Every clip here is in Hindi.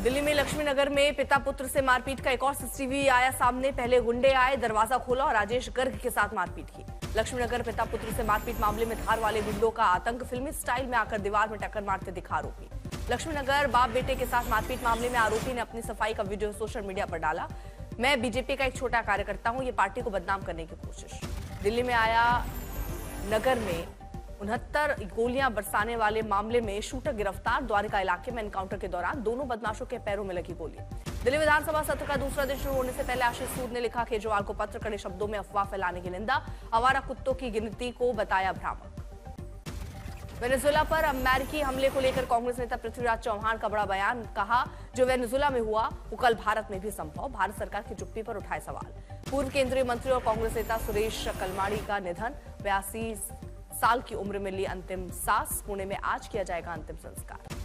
दिल्ली में लक्ष्मीनगर में पिता पुत्र से मारपीट का एक और सीसीटीवी आया सामने। पहले गुंडे आए, दरवाजा खोला और राजेश गर्ग के साथ मारपीट की। लक्ष्मीनगर पिता पुत्र से मारपीट मामले में धार वाले गुंडों का आतंक, फिल्मी स्टाइल में आकर दीवार में टक्कर मारते दिखा आरोपी। लक्ष्मीनगर बाप बेटे के साथ मारपीट मामले में आरोपी ने अपनी सफाई का वीडियो सोशल मीडिया पर डाला। मैं बीजेपी का एक छोटा कार्यकर्ता हूं, ये पार्टी को बदनाम करने की कोशिश। दिल्ली में आया नगर में 69 गोलियां बरसाने वाले मामले में शूटर गिरफ्तार। द्वारका इलाके में एनकाउंटर के दौरान दोनों बदमाशों के पैरों में लगी गोली। दिल्ली विधानसभा सत्र का दूसरा दिन शुरू होने से पहले आशीष सूद ने लिखा, केजरीवाल को पत्र, कड़े शब्दों में अफवाह फैलाने की निंदा, आवारा कुत्तों की गिनती को बताया भ्रामक। वेनेजुएला पर अमेरिकी हमले को लेकर कांग्रेस नेता पृथ्वीराज चौहान का बड़ा बयान, कहा जो वेनेजुएला में हुआ वो कल भारत में भी संभव, भारत सरकार की चुप्पी पर उठाए सवाल। पूर्व केंद्रीय मंत्री और कांग्रेस नेता सुरेश कलमाड़ी का निधन, 82 साल की उम्र में ली अंतिम सांस। पुणे में आज किया जाएगा अंतिम संस्कार।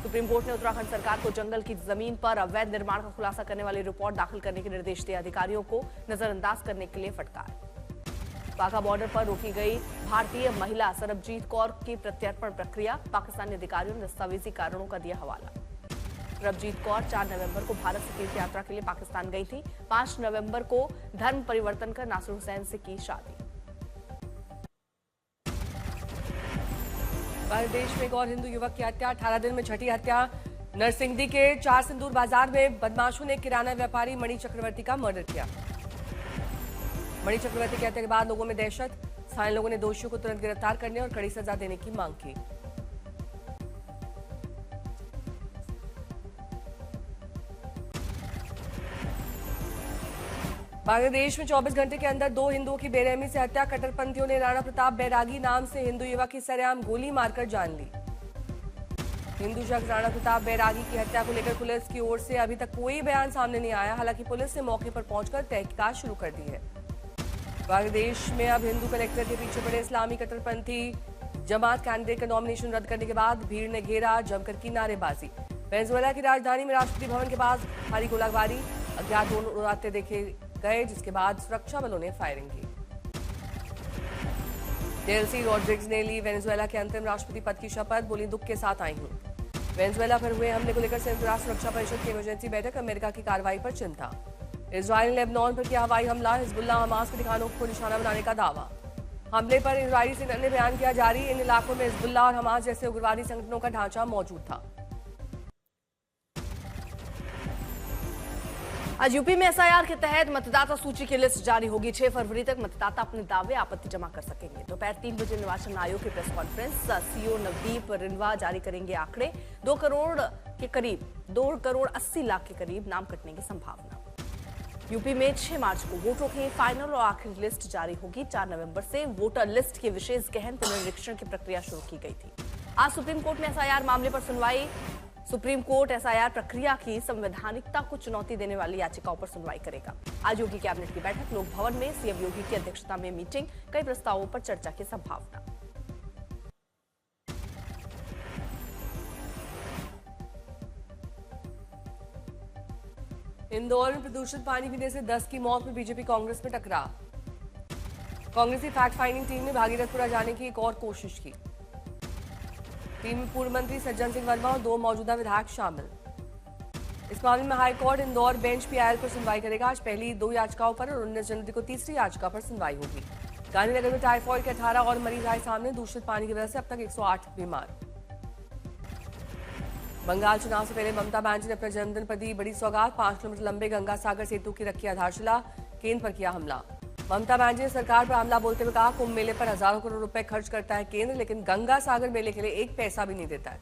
सुप्रीम कोर्ट ने उत्तराखंड सरकार को जंगल की जमीन पर अवैध निर्माण का खुलासा करने वाली रिपोर्ट दाखिल करने के निर्देश दिए। अधिकारियों को नजरअंदाज करने के लिए फटकार। वाघा बॉर्डर पर रोकी गई भारतीय महिला सरबजीत कौर की प्रत्यर्पण प्रक्रिया, पाकिस्तानी अधिकारियों ने दस्तावेजी कारणों का दिया हवाला। सरबजीत कौर 4 नवंबर को भारत से तीर्थ यात्रा के लिए पाकिस्तान गई थी। 5 नवंबर को धर्म परिवर्तन कर नासिर हुसैन से की शादी। बांग्लादेश में एक और हिंदू युवक की हत्या, 18 दिन में छठी हत्या। नरसिंहदी के 4 सिंदूर बाजार में बदमाशों ने किराना व्यापारी मणि चक्रवर्ती का मर्डर किया। मणि चक्रवर्ती की हत्या के बाद लोगों में दहशत, स्थानीय लोगों ने दोषियों को तुरंत गिरफ्तार करने और कड़ी सजा देने की मांग की। बांग्लादेश में 24 घंटे के अंदर 2 हिंदुओं की बेरहमी से हत्या। कट्टरपंथियों ने राणा प्रताप बैरागी नाम से हिंदू युवक की सरेआम गोली मारकर जान ली। हिंदू शख्स राणा प्रताप बैरागी की हत्या को लेकर पुलिस की ओर से अभी तक कोई बयान सामने नहीं आया। हालांकि पुलिस ने मौके पर पहुंचकर तहकीकात शुरू कर दी है। बांग्लादेश में अब हिंदू कलेक्टर के पीछे पड़े इस्लामी कट्टरपंथी जमात कैंडिडेट का नॉमिनेशन रद्द करने के बाद भीड़ ने घेरा, जमकर की नारेबाजी। वेनेजुएला की राजधानी में राष्ट्रपति भवन के पास भारी गोलाबारी, अज्ञात ड्रोन उड़ाते देखे गए, जिसके बाद सुरक्षा बलों ने फायरिंग की। डेल्सी रॉड्रिग्स ने ली वेनेजुएला के अंतरिम राष्ट्रपति पद की शपथ, बोली दुख के साथ आई हूं। वेनेजुएला पर हुए हमले को लेकर संयुक्त राष्ट्र सुरक्षा परिषद की इमरजेंसी बैठक, अमेरिका की कार्रवाई पर चिंता। इजरायल ने लेबनान पर किया हवाई हमला, हिजबुल्लाह हमास के ठिकानों को निशाना बनाने का दावा। हमले पर इजरायली सेना ने बयान किया जारी, इन इलाकों में हिजबुल्लाह और हमास जैसे उग्रवादी संगठनों का ढांचा मौजूद था। आज यूपी में एसआईआर के तहत मतदाता सूची की लिस्ट जारी होगी। 6 फरवरी तक मतदाता अपने दावे आपत्ति जमा कर सकेंगे। दोपहर 3 बजे निर्वाचन आयोग की प्रेस कॉन्फ्रेंस, सीओ नवदीप रिनवा जारी करेंगे आंकड़े। 2 करोड़ 80 लाख के करीब नाम कटने की संभावना। यूपी में 6 मार्च को वोटरों की फाइनल और आखिरी लिस्ट जारी होगी। 4 नवंबर से वोटर लिस्ट के विशेष गहन पुनरीक्षण की प्रक्रिया शुरू की गई थी। आज सुप्रीम कोर्ट में एसआईआर मामले पर सुनवाई। सुप्रीम कोर्ट एसआईआर प्रक्रिया की संवैधानिकता को चुनौती देने वाली याचिकाओं पर सुनवाई करेगा। आज योगी कैबिनेट की बैठक, लोक भवन में सीएम योगी की अध्यक्षता में मीटिंग, कई प्रस्तावों पर चर्चा की संभावना। इंदौर में प्रदूषित पानी पीने से 10 की मौत में बीजेपी कांग्रेस में टकराव। कांग्रेसी फैक्ट फाइंडिंग टीम ने भागीरथपुरा जाने की एक और कोशिश की। टीम में पूर्व मंत्री सज्जन सिंह वर्मा और 2 मौजूदा विधायक शामिल। इस मामले में हाईकोर्ट इंदौर बेंच पीआईएल पर सुनवाई करेगा। आज पहली 2 याचिकाओं पर और 19 जनवरी को तीसरी याचिका पर सुनवाई होगी। गांधीनगर में टाइफाइड के 18 और मरीज आए सामने, दूषित पानी की वजह से अब तक 108 बीमार। बंगाल चुनाव से पहले ममता बनर्जी ने अपने जन्मदिन पर दी बड़ी सौगात। 5 किलोमीटर लंबे गंगा सागर सेतु की रखी आधारशिला, केंद्र पर किया हमला। ममता बनर्जी ने सरकार पर हमला बोलते हुए कहा, कुंभ मेले पर हजारों करोड़ रुपए खर्च करता है केंद्र, लेकिन गंगा सागर मेले के लिए 1 पैसा भी नहीं देता है।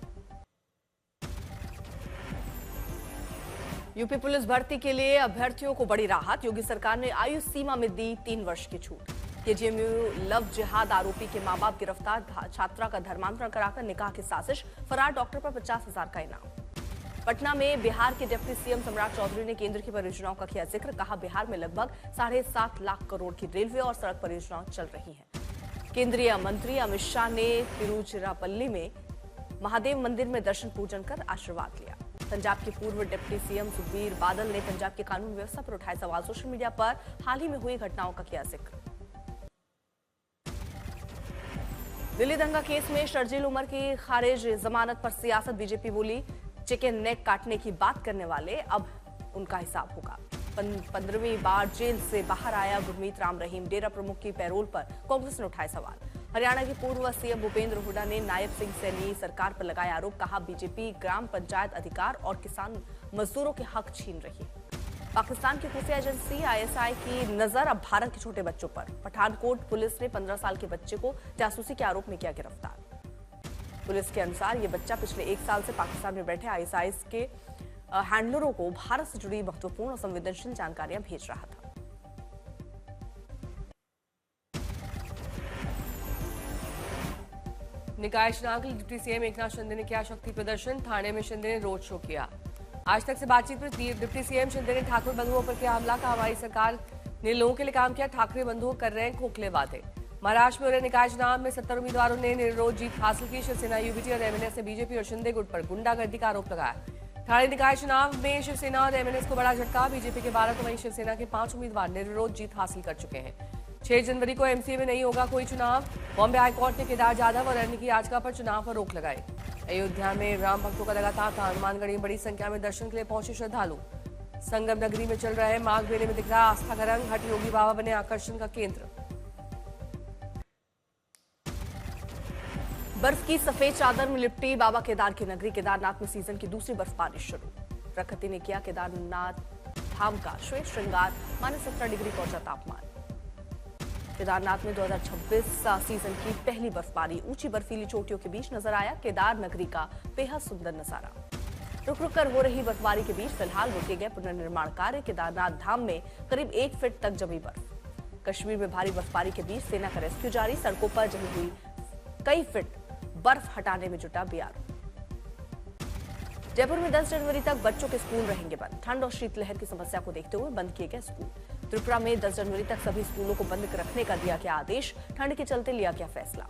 यूपी पुलिस भर्ती के लिए अभ्यर्थियों को बड़ी राहत। योगी सरकार ने आयु सीमा में दी 3 वर्ष की छूट। केजीएमयू लव जिहाद आरोपी के मां बाप गिरफ्तार, छात्रा का धर्मांतरण कराकर निकाह की साजिश, फरार डॉक्टर पर 50,000 का इनाम। पटना में बिहार के डिप्टी सीएम सम्राट चौधरी ने केंद्र की परियोजनाओं का किया जिक्र, कहा बिहार में लगभग 7.5 लाख करोड़ की रेलवे और सड़क परियोजनाएं चल रही हैं। केंद्रीय मंत्री अमित शाह ने तिरुचिरापल्ली में महादेव मंदिर में दर्शन पूजन कर आशीर्वाद लिया। पंजाब के पूर्व डिप्टी सीएम सुखबीर बादल ने पंजाब की कानून व्यवस्था पर उठाए सवाल, सोशल मीडिया पर हाल ही में हुई घटनाओं का किया जिक्र। दिल्ली दंगा केस में शर्जील उमर की खारिज जमानत पर सियासत, बीजेपी बोली चिकन नेक काटने की बात करने वाले अब उनका हिसाब होगा। 15वीं बार जेल से बाहर आया गुरमीत राम रहीम। डेरा प्रमुख की पैरोल पर कांग्रेस ने उठाए सवाल। हरियाणा के पूर्व सीएम भूपेंद्र हुड्डा ने नायब सिंह सैनी सरकार पर लगाए आरोप। कहा, बीजेपी ग्राम पंचायत अधिकार और किसान मजदूरों के हक छीन रही है। पाकिस्तान की खुफिया एजेंसी आईएसआई की नजर अब भारत के छोटे बच्चों पर। पठानकोट पुलिस ने 15 साल के बच्चे को जासूसी के आरोप में किया गिरफ्तार। पुलिस के अनुसार ये बच्चा पिछले 1 साल से पाकिस्तान में बैठे आईएसआई के हैंडलरों को भारत से जुड़ी महत्वपूर्ण और संवेदनशील जानकारियां भेज रहा था। निकाय चुनाव के लिए डिप्टी सीएम एकनाथ शिंदे ने किया शक्ति प्रदर्शन। थाने में शिंदे ने रोड शो किया। आज तक से बातचीत में डिप्टी सीएम शिंदे ने ठाकुर बंधुओं पर किया हमला। कहा, हमारी सरकार ने लोगों के लिए काम किया, ठाकरे बंधु कर रहे हैं खोखले वादे। महाराष्ट्र में हो रहे निकाय चुनाव में 70 उम्मीदवारों ने निर्विरोध जीत हासिल की। शिवसेना, यूबीटी और एमएनएस ने बीजेपी और शिंदे गुट पर गुंडागर्दी का आरोप लगाया। ठाणे निकाय चुनाव में शिवसेना और एमएनएस को बड़ा झटका। बीजेपी के 12 तो वहीं शिवसेना के 5 उम्मीदवार निर्विरोध जीत हासिल कर चुके हैं। 6 जनवरी को एमसीए में नहीं होगा कोई चुनाव। बॉम्बे हाईकोर्ट ने केदार जाधव और अन्य की याचिका पर चुनाव पर रोक लगाई। अयोध्या में राम भक्तों का लगातार था। हनुमानगढ़ी में बड़ी संख्या में दर्शन के लिए पहुंचे श्रद्धालु। संगम नगरी में चल रहे माघ मेले में दिख रहा आस्था का रंग। हठ योगी बाबा बने आकर्षण का केंद्र। बर्फ की सफेद चादर में लिपटी बाबा केदार की नगरी। केदारनाथ में सीजन की दूसरी बर्फबारी शुरू। प्रकृति ने किया केदारनाथ धाम का श्वेत श्रृंगार। -17 डिग्री पहुंचा तापमान। केदारनाथ में 2026 सीजन की पहली बर्फबारी। ऊंची बर्फीली चोटियों के बीच नजर आया केदार नगरी का बेहद सुंदर नजारा। रुक रुक कर हो रही बर्फबारी के बीच फिलहाल रोके गए पुनर्निर्माण कार्य। केदारनाथ धाम में करीब 1 फीट तक जमी बर्फ। कश्मीर में भारी बर्फबारी के बीच सेना का रेस्क्यू जारी। सड़कों पर जमी हुई कई फीट बर्फ हटाने में जुटा बीआरओ। जयपुर में 10 जनवरी तक बच्चों के स्कूल रहेंगे बंद। ठंड और शीतलहर की समस्या को देखते हुए बंद किए गए स्कूल। त्रिपुरा में 10 जनवरी तक सभी स्कूलों को बंद रखने का दिया गया आदेश। ठंड के चलते लिया गया फैसला।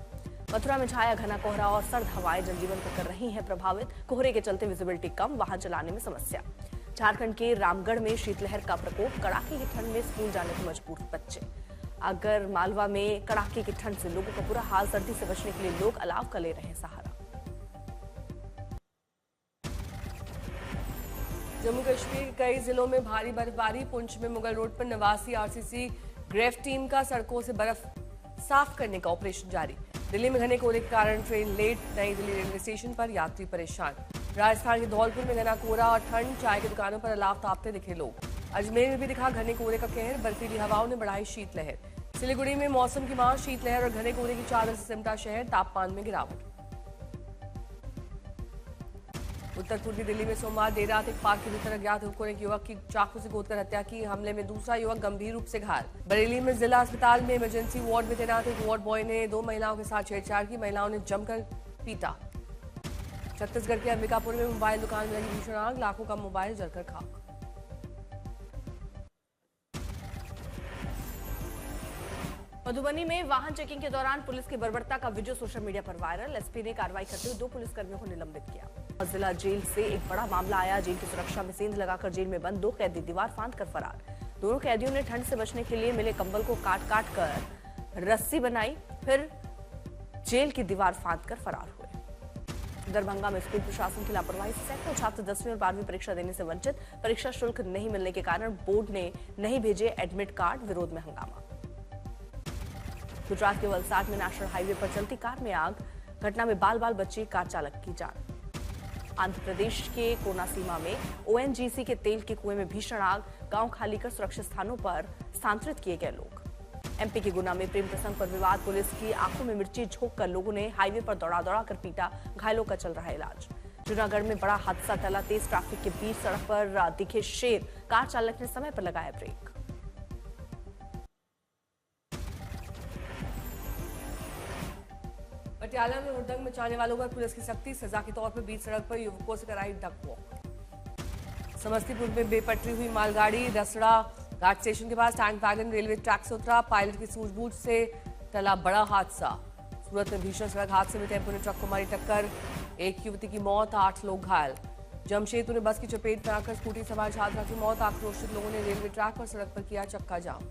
मथुरा में छाया घना कोहरा और सर्द हवाएं जनजीवन को कर रही हैं प्रभावित। कोहरे के चलते विजिबिलिटी कम, वाहन चलाने में समस्या। झारखंड के रामगढ़ में शीतलहर का प्रकोप। कड़ाके की ठंड में स्कूल जाने को मजबूर बच्चे। अगर मालवा में कड़ाके की ठंड से लोगों का बुरा हाल। सर्दी से बचने के लिए लोग अलाव का ले रहे हैं सहारा। जम्मू कश्मीर के कई जिलों में भारी बर्फबारी। पुंछ में मुगल रोड पर नवासी आरसीसी ग्रेफ टीम का सड़कों से बर्फ साफ करने का ऑपरेशन जारी। दिल्ली में घने कोहरे के कारण ट्रेन लेट। नई दिल्ली रेलवे स्टेशन पर यात्री परेशान। राजस्थान के धौलपुर में घना कोहरा और ठंड। चाय की दुकानों पर अलाव तापते दिखे लोग। अजमेर में भी दिखा घने कोहरे का कहर। बर्फीली हवाओं ने बढ़ाई शीतलहर। सिलीगुड़ी में मौसम की मार। शीतलहर और घने कोहरे की चादर से सिमटा शहर। तापमान में गिरावट। उत्तर पूर्वी दिल्ली में सोमवार देर रात एक पार्क के भीतर अज्ञात युवकों ने एक युवक की चाकू से गोदकर हत्या की। हमले में दूसरा युवक गंभीर रूप से घायल। बरेली में जिला अस्पताल में इमरजेंसी वार्ड में तैनात एक वार्ड बॉय ने 2 महिलाओं के साथ छेड़छाड़ की। महिलाओं ने जमकर पीटा। छत्तीसगढ़ के अंबिकापुर में मोबाइल दुकान में लगी भीषण आग। लाखों का मोबाइल जलकर खाक। मधुबनी में वाहन चेकिंग के दौरान पुलिस की बर्बरता का वीडियो सोशल मीडिया पर वायरल। एसपी ने कार्रवाई करते हुए 2 पुलिसकर्मियों को निलंबित किया। जिला जेल से एक बड़ा मामला आया। जेल की सुरक्षा में सेंध लगाकर जेल में बंद 2 कैदी दीवार फांद कर फरार। दोनों कैदियों ने ठंड से बचने के लिए मिले कंबल को काट काट कर रस्सी बनाई, फिर जेल की दीवार फांद कर फरार हुए। दरभंगा में स्कूल प्रशासन की लापरवाही से सैकड़ों छात्र 10वीं और 12वीं परीक्षा देने से वंचित। परीक्षा शुल्क नहीं मिलने के कारण बोर्ड ने नहीं भेजे एडमिट कार्ड। विरोध में हंगामा। गुजरात के वलसाड में नेशनल हाईवे पर चलती कार में आग। घटना में बाल बाल बची कार चालक की जान। आंध्र प्रदेश के कोनासीमा में ओएनजीसी के तेल के कुएं में भीषण आग। गांव खाली कर सुरक्षित स्थानों पर स्थानांतरित किए गए लोग। एमपी के गुना में प्रेम प्रसंग पर विवाद। पुलिस की आंखों में मिर्ची झोंक कर लोगों ने हाईवे पर दौड़ा दौड़ा कर पीटा। घायलों का चल रहा है इलाज। जूनागढ़ में बड़ा हादसा टला। तेज ट्रैफिक के बीच सड़क पर दिखे शेर। कार चालक ने समय पर लगाया ब्रेक। पटियाला में हुड़दंग मचाने वालों पर पुलिस की सख्ती। सजा के तौर पर बीच सड़क पर युवकों से कराई डक वॉक। समस्तीपुर में बेपटरी हुई मालगाड़ी। रसड़ा घाट स्टेशन के पास टैंक वैगन रेलवे ट्रैक से उतरा। पायलट की सूझबूझ से टला बड़ा हादसा। सूरत में भीषण सड़क हादसे में टेम्पो ने ट्रक को मारी टक्कर। एक युवती की मौत, 8 लोग घायल। जमशेदपुर में बस की चपेट में आकर स्कूटी सवार छात्रा की मौत। आक्रोशित लोगों ने रेलवे ट्रैक और सड़क पर किया चक्का जाम।